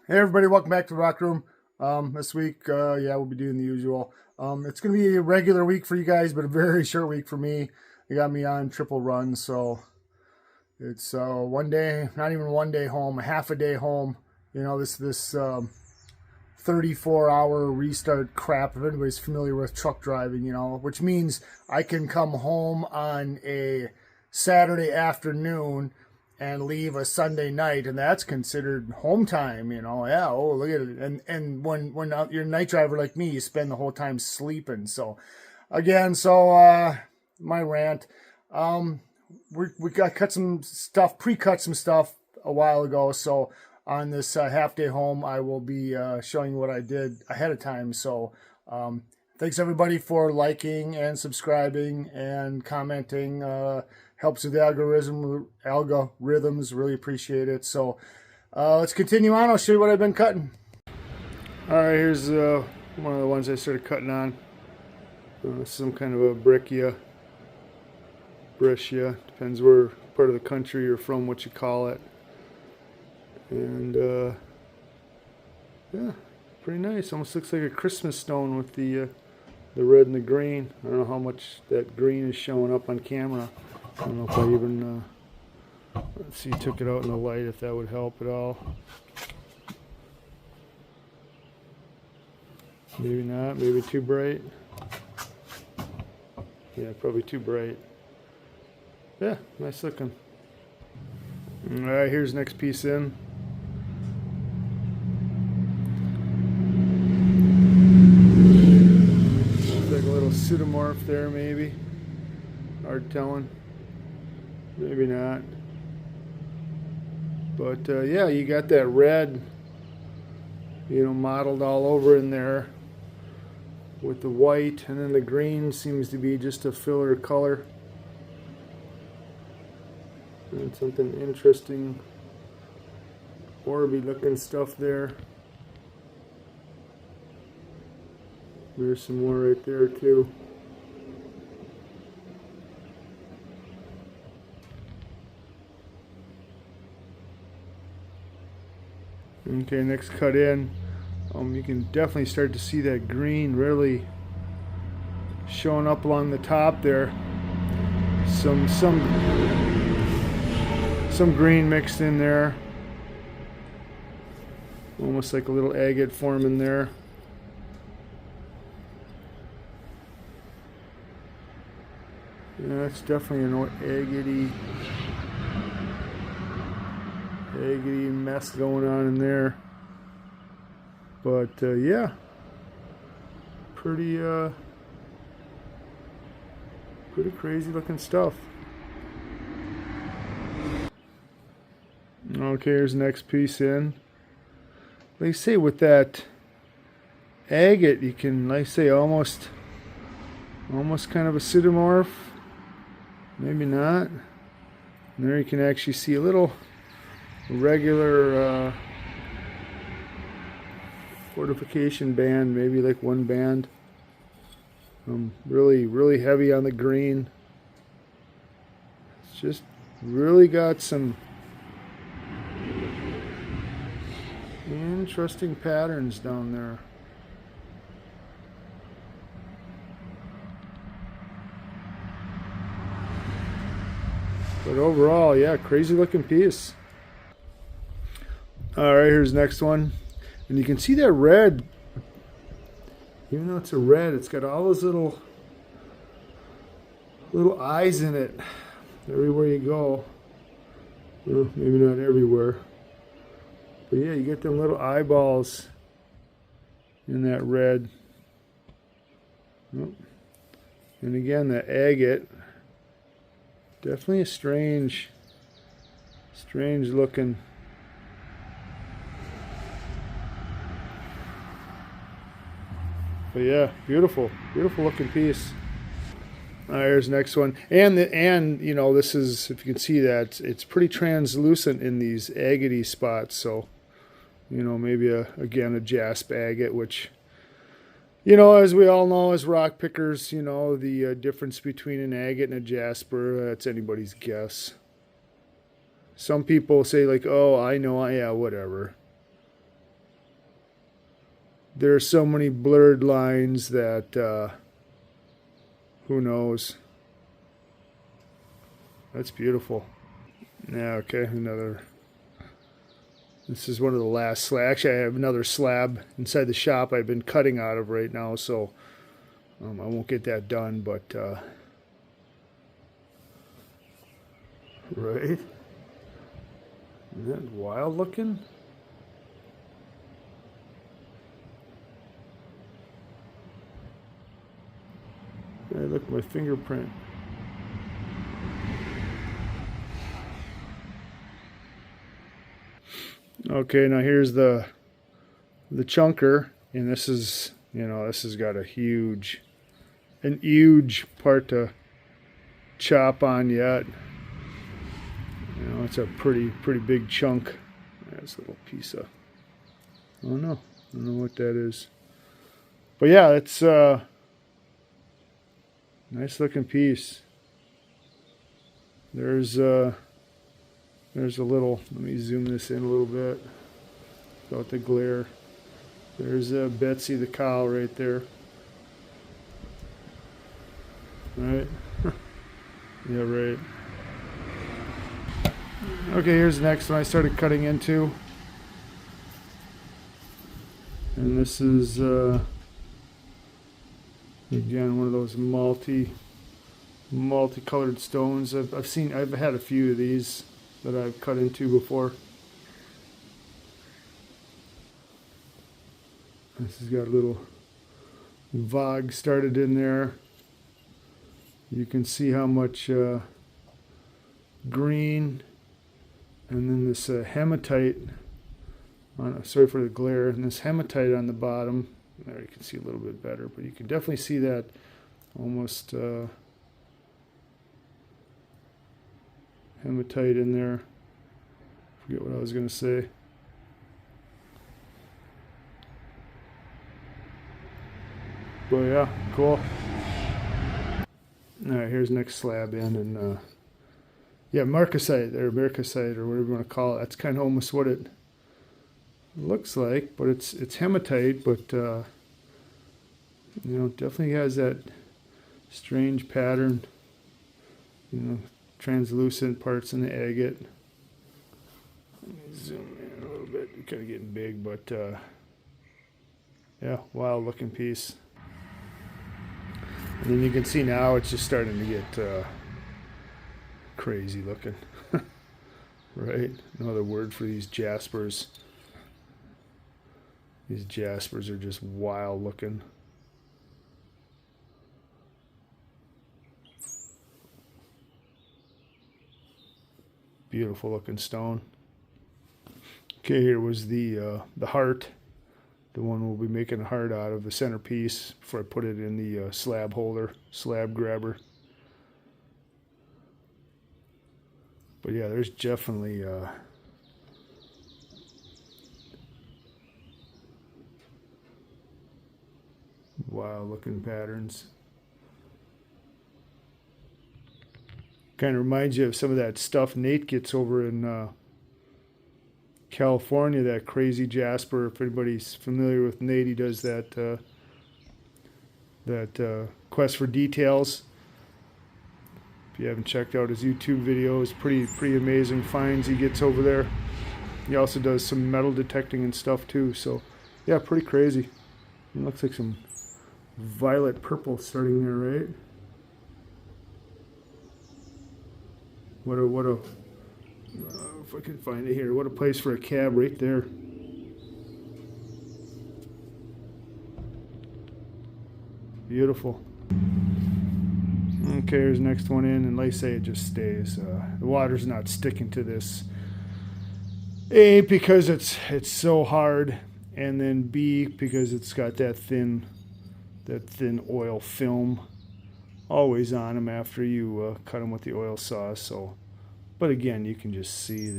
Hey everybody, welcome back to the Rock Room. This week, we'll be doing the usual. It's going to be a regular week for you guys, but a very short week for me. They got me on triple run, so it's one day, not even one day home, half a day home. You know, this 34-hour restart crap, if anybody's familiar with truck driving, which means I can come home on a Saturday afternoon and leave a Sunday night, and that's considered home time. Yeah. Oh, look at it. And when you're a night driver like me, you spend the whole time sleeping. So, again, my rant. We got cut some stuff, pre-cut some stuff a while ago. So on this half day home, I will be showing you what I did ahead of time. So thanks everybody for liking and subscribing and commenting. Helps with the algorithms. Really appreciate it. So let's continue on. I'll show you what I've been cutting. All right, here's one of the ones I started cutting on. Some kind of a breccia, depends where part of the country you're from, what you call it. And yeah, pretty nice. Almost looks like a Christmas stone with the red and the green. I don't know how much that green is showing up on camera. I don't know if I even, let's see, took it out in the light, if that would help at all. Maybe not, maybe too bright. Yeah, probably too bright. Yeah, nice looking. Alright, here's the next piece in. Looks like a little pseudomorph there, maybe. Hard telling. Maybe not. But yeah, you got that red, modeled all over in there with the white, and then the green seems to be just a filler color. And something interesting, orby looking stuff there. There's some more right there too. Okay, next cut in. You can definitely start to see that green really showing up along the top there. Some green mixed in there. Almost like a little agate forming there. Yeah, that's definitely an agate mess going on in there. But yeah, pretty crazy looking stuff. Okay, here's the next piece in. Like I say, with that agate, you can, like I say, almost kind of a pseudomorph. Maybe not. And there you can actually see a little regular fortification band, maybe like one band. Really heavy on the green. It's just really got some interesting patterns down there. But overall, yeah, crazy looking piece. Alright, here's the next one. And you can see that red, even though it's a red, it's got all those little eyes in it everywhere you go. Well, maybe not everywhere. But yeah, you get them little eyeballs in that red. Oh. And again, the agate. Definitely a strange looking. But yeah, beautiful looking piece. Here's the next one, and this is, if you can see that, it's pretty translucent in these agate spots. So, maybe again a jasper agate, which, as we all know as rock pickers, the difference between an agate and a jasper, that's anybody's guess. Some people say like, oh, I know, yeah, whatever. there are so many blurred lines that who knows. That's beautiful. Yeah, okay, another. This is one of the last slabs. Actually, I have another slab inside the shop I've been cutting out of right now, so I won't get that done, but right? Isn't that wild looking? Hey, look, my fingerprint. Okay, now here's the chunker, and this is, you know, this has got a huge part to chop on yet. You know, it's a pretty big chunk. That's a little piece of, I don't know what that is. But yeah, it's a nice looking piece. There's a little, let me zoom this in a little bit without the glare. There's Betsy the cow right there. Right? Yeah, right. Okay, here's the next one I started cutting into. And this is, again, one of those multicolored stones. I've had a few of these that I've cut into before. This has got a little vog started in there. You can see how much green, and then this hematite, sorry for the glare, and this hematite on the bottom. There you can see a little bit better, but you can definitely see that almost hematite in there. Forget what I was going to say. But yeah, cool. Alright, here's next slab in, and yeah, marcasite or mercasite or whatever you want to call it. That's kind of almost what it looks like, but it's hematite, but you know, definitely has that strange pattern. You know, translucent parts in the agate. Let me zoom in a little bit. It's kind of getting big, but yeah, wild looking piece. And then you can see now it's just starting to get crazy looking. Right? No other word for these jaspers. These jaspers are just wild looking. Beautiful looking stone. Okay, here was the heart. The one we'll be making a heart out of, the centerpiece, before I put it in the slab holder, slab grabber. But yeah, there's definitely wild looking patterns. Kind of reminds you of some of that stuff Nate gets over in California, that crazy jasper. If anybody's familiar with Nate, he does that Quest for Details. If you haven't checked out his YouTube videos, pretty amazing finds he gets over there. He also does some metal detecting and stuff too. So yeah, pretty crazy. It looks like some violet purple starting there, right? What a if I can find it here, what a place for a cab right there. Beautiful. Okay, here's the next one in, and like I say, it just stays. The water's not sticking to this. A, because it's so hard, and then B, because it's got that thin oil film always on them after you cut them with the oil saw. So, but again, you can just see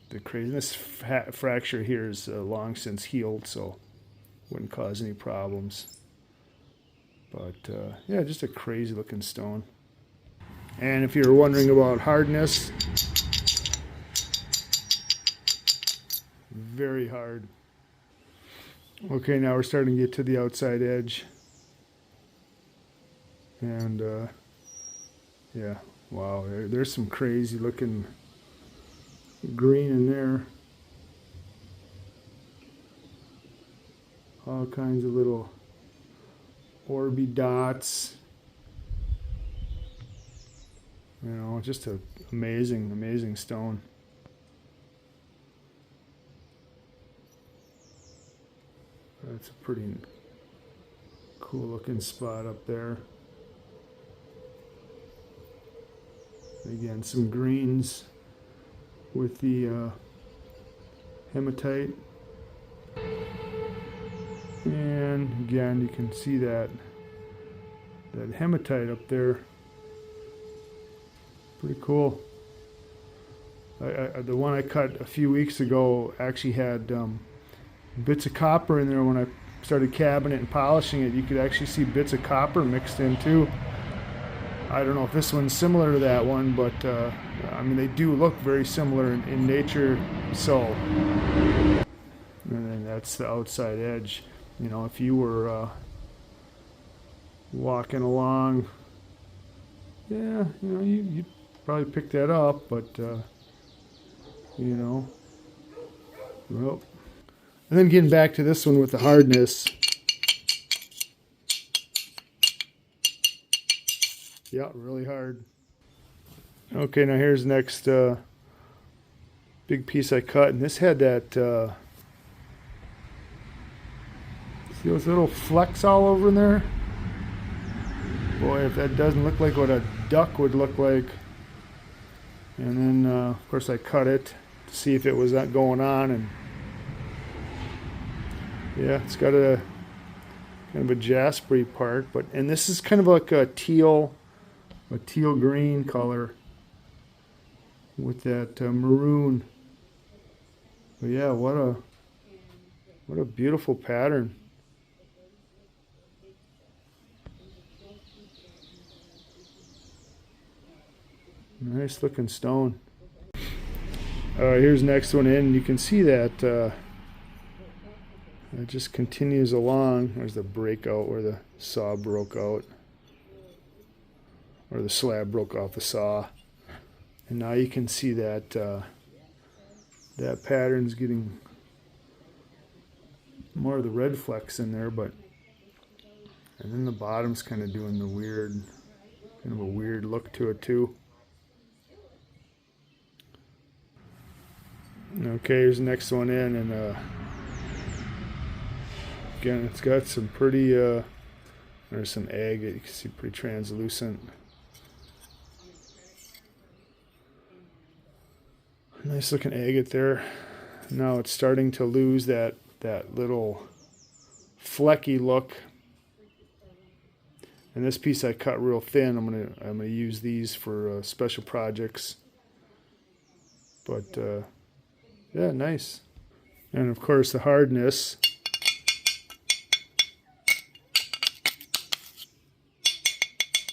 the craziness. Fracture here is long since healed, so wouldn't cause any problems. But yeah, just a crazy looking stone. And if you're wondering about hardness, very hard. Okay, now we're starting to get to the outside edge. And yeah, wow, there's some crazy looking green in there. All kinds of little orby dots. You know, just an amazing, amazing stone. That's a pretty cool looking spot up there. Again, some greens with the hematite. And again, you can see that hematite up there. Pretty cool. The one I cut a few weeks ago actually had bits of copper in there. When I started cabbing it and polishing it, you could actually see bits of copper mixed in too. I don't know if this one's similar to that one, but I mean, they do look very similar in nature. So, and then that's the outside edge. You know, if you were walking along, yeah, you know, you'd probably pick that up, but you know, well. And then getting back to this one with the hardness. Yeah, really hard. Okay, now here's the next big piece I cut, and this had that see those little flecks all over in there? Boy, if that doesn't look like what a duck would look like. And then of course I cut it to see if it was that going on, and yeah, it's got a kind of a jaspery part, and this is kind of like a teal green color with that maroon. But yeah, what a beautiful pattern. Nice looking stone. Here's the next one in. You can see that it just continues along. There's the breakout where the saw broke out, or the slab broke off the saw. And now you can see that that pattern's getting more of the red flecks in there, and then the bottom's kind of doing the weird, kind of a weird look to it too. Okay, here's the next one in, and again, it's got some pretty, there's some agate, you can see pretty translucent. Nice looking agate there. Now it's starting to lose that little flecky look. And this piece I cut real thin. I'm gonna use these for special projects. But yeah, nice. And of course the hardness.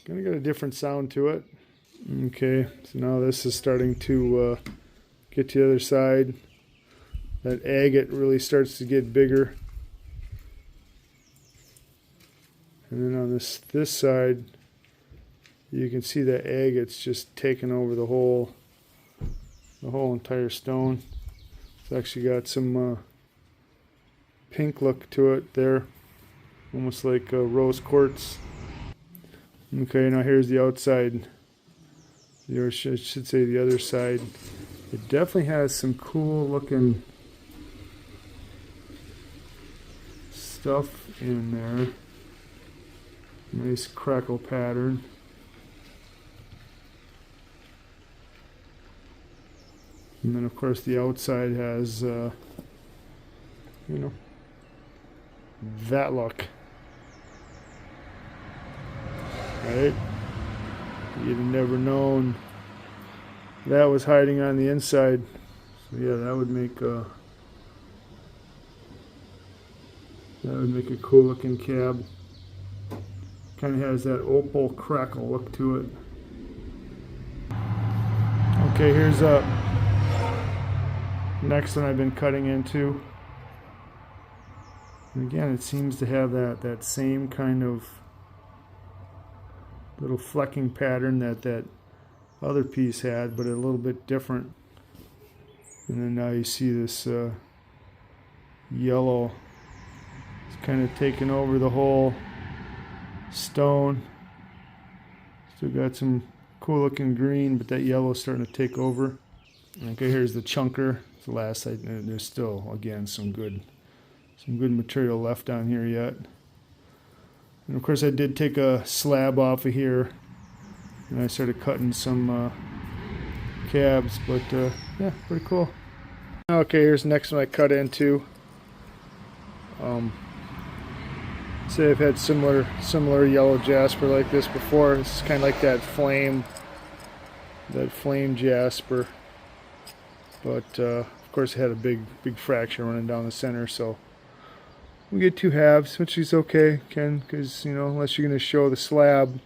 Gonna get a different sound to it. Okay, so now this is starting to get to the other side. That agate really starts to get bigger. And then on this side, you can see that agate's just taking over the whole entire stone. It's actually got some pink look to it there, almost like rose quartz. Okay, now here's the outside. Or I should say the other side. It definitely has some cool looking stuff in there. Nice crackle pattern. And then of course the outside has, you know, that look. Right? You'd have never known that was hiding on the inside. So yeah, that would make a cool looking cab. Kind of has that opal crackle look to it. Okay, here's a next one I've been cutting into. And again, it seems to have that same kind of little flecking pattern that other piece had, but a little bit different. And then now you see this yellow. It's kind of taken over the whole stone. Still got some cool looking green, but that yellow is starting to take over. Okay, here's the chunker. It's the last side. There's still, again, some good material left on here yet. And of course I did take a slab off of here, and I started cutting some cabs, but yeah, pretty cool. Okay, here's the next one I cut into. Say I've had similar yellow jasper like this before. This is kind of like that flame jasper, but of course it had a big fracture running down the center, so we get two halves, which is okay, because, you know, unless you're going to show the slab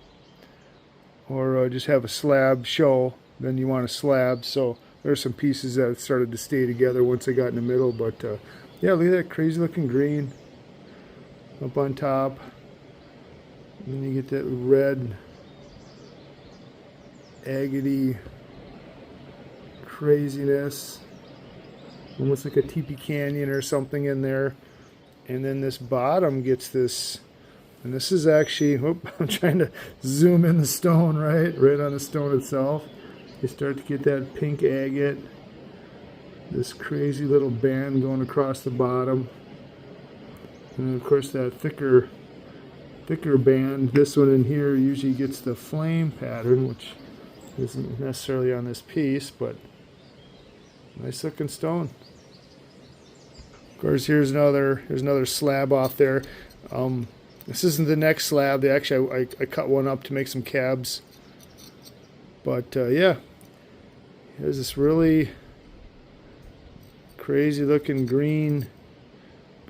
or just have a slab show, then you want a slab. So there's some pieces that started to stay together once I got in the middle, but yeah, look at that crazy looking green up on top. And then you get that red agate craziness, almost like a teepee canyon or something in there. And then this bottom gets this, and this is actually, I'm trying to zoom in the stone, right on the stone itself. You start to get that pink agate, this crazy little band going across the bottom. And then of course that thicker band, this one in here usually gets the flame pattern, which isn't necessarily on this piece, but nice looking stone. Of course, here's another slab off there. This isn't the next slab. I cut one up to make some cabs. But yeah, there's this really crazy looking green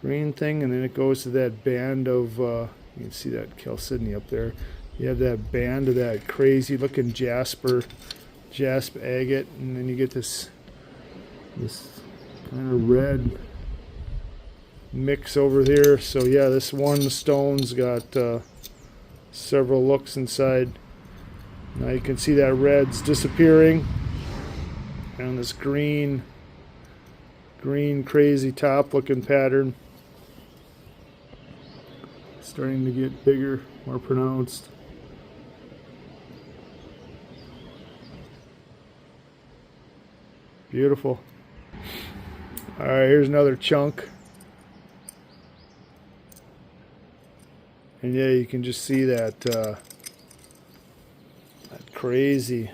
thing, and then it goes to that band of you can see that chalcedony up there. You have that band of that crazy looking jasper agate, and then you get this kind of red mix over here. So yeah, this one stone's got several looks inside. Now you can see that red's disappearing, and this green crazy top looking pattern starting to get bigger, more pronounced. Beautiful. All right, here's another chunk. And yeah, you can just see that that crazy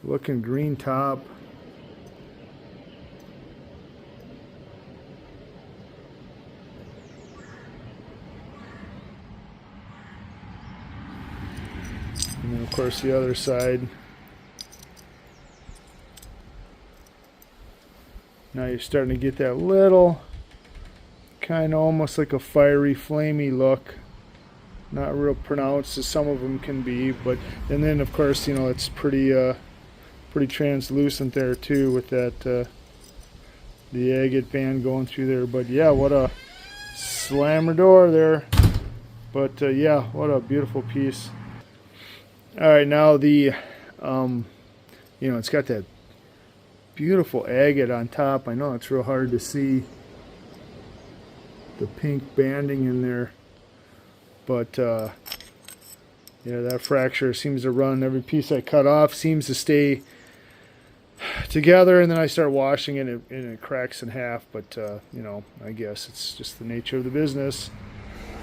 looking green top. And then of course the other side. Now you're starting to get that little kind of almost like a fiery, flamey look. Not real pronounced as some of them can be, but and then of course, you know, it's pretty translucent there too with that the agate band going through there. But yeah, what a slammer door there. But yeah, what a beautiful piece. All right, now the you know, it's got that beautiful agate on top. I know it's real hard to see the pink banding in there, but yeah, that fracture seems to run. Every piece I cut off seems to stay together, and then I start washing it and it cracks in half. But you know, I guess it's just the nature of the business.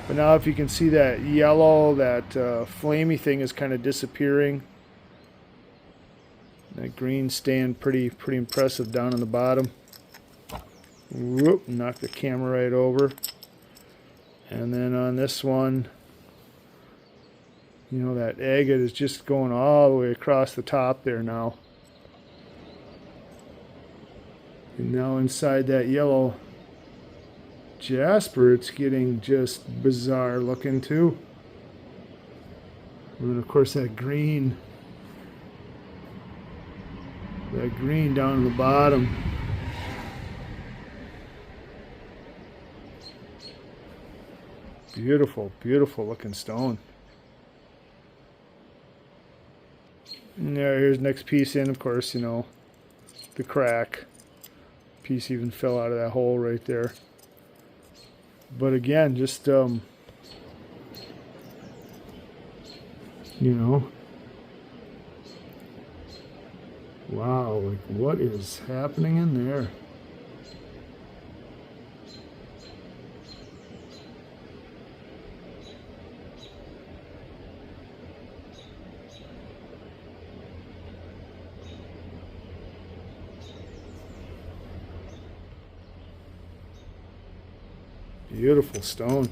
But now if you can see that yellow, that flamey thing is kind of disappearing. That green staying pretty impressive down on the bottom. Whoop, knock the camera right over. And then on this one, you know, that agate is just going all the way across the top there now. And now inside that yellow jasper, it's getting just bizarre looking too. And then of course that green down at the bottom. Beautiful, beautiful looking stone. And there, here's the next piece in, of course, you know, the crack. Piece even fell out of that hole right there. But again, just, you know, wow, like what is happening in there? Beautiful stone.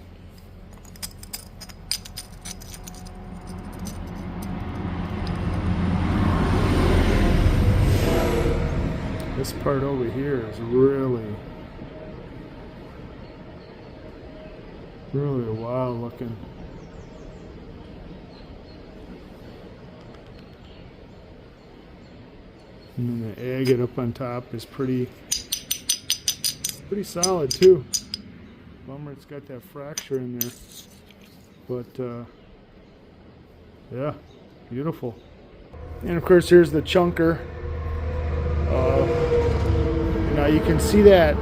This part over here is really wild looking. And then the agate up on top is pretty solid too. Bummer it's got that fracture in there, but yeah, beautiful. And of course here's the chunker. Now you can see that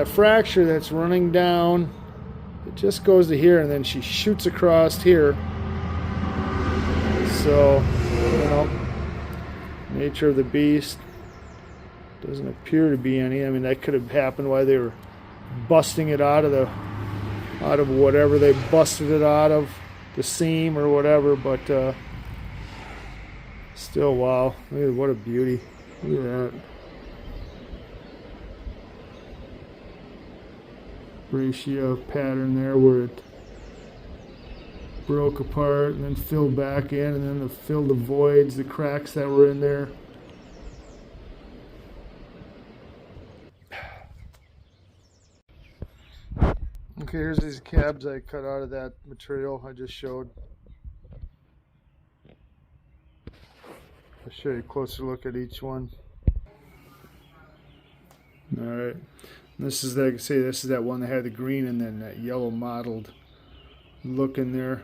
fracture that's running down. It just goes to here and then she shoots across here. So, you know, nature of the beast. Doesn't appear to be any. I mean, that could have happened while they were busting it out of whatever they busted it out of, the seam or whatever, but still, wow. Look at what a beauty. Look at that. Ratio pattern there where it broke apart and then filled back in, and then filled the voids, the cracks that were in there. Okay, here's these cabs I cut out of that material I just showed. I'll show you a closer look at each one. Alright, this is like I say, this is that one that had the green and then that yellow mottled look in there.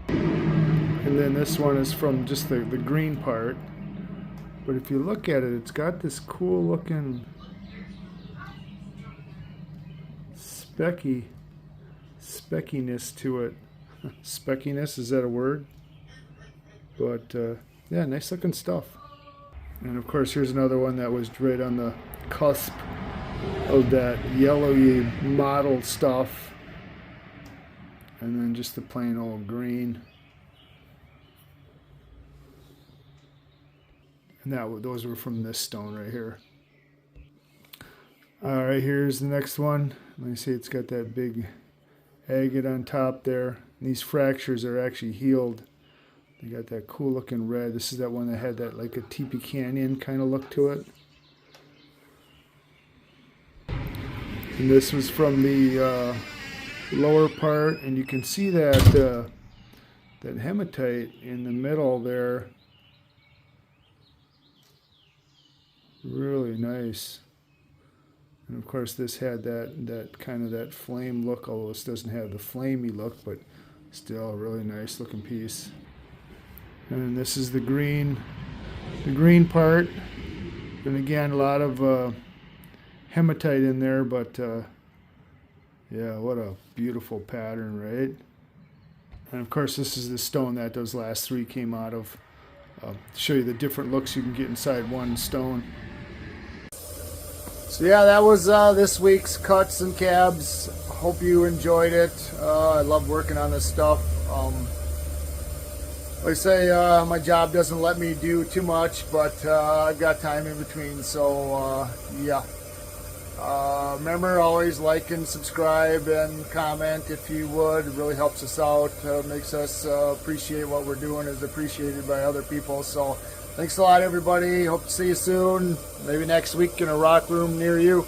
And then this one is from just the green part. But if you look at it, it's got this cool looking speckiness to it. Speckiness, is that a word? But yeah, nice looking stuff. And of course here's another one that was right on the cusp of that yellowy mottled stuff, and then just the plain old green. And those were from this stone right here. Alright, here's the next one. Let me see, it's got that big agate on top there. And these fractures are actually healed. They got that cool looking red. This is that one that had that like a teepee canyon kind of look to it. And this was from the lower part, and you can see that that hematite in the middle there. Really nice. And of course this had that kind of that flame look, although this doesn't have the flamey look, but still a really nice looking piece. And this is the green part. And again, a lot of hematite in there, but yeah, what a beautiful pattern, right? And of course this is the stone that those last three came out of. To show you the different looks you can get inside one stone. So yeah, that was this week's cuts and cabs. Hope you enjoyed it. I love working on this stuff. Like I say, my job doesn't let me do too much, but I've got time in between, so yeah. Remember, always like and subscribe and comment if you would. It really helps us out, makes us appreciate what we're doing is appreciated by other people. So thanks a lot, everybody. Hope to see you soon, maybe next week in a rock room near you.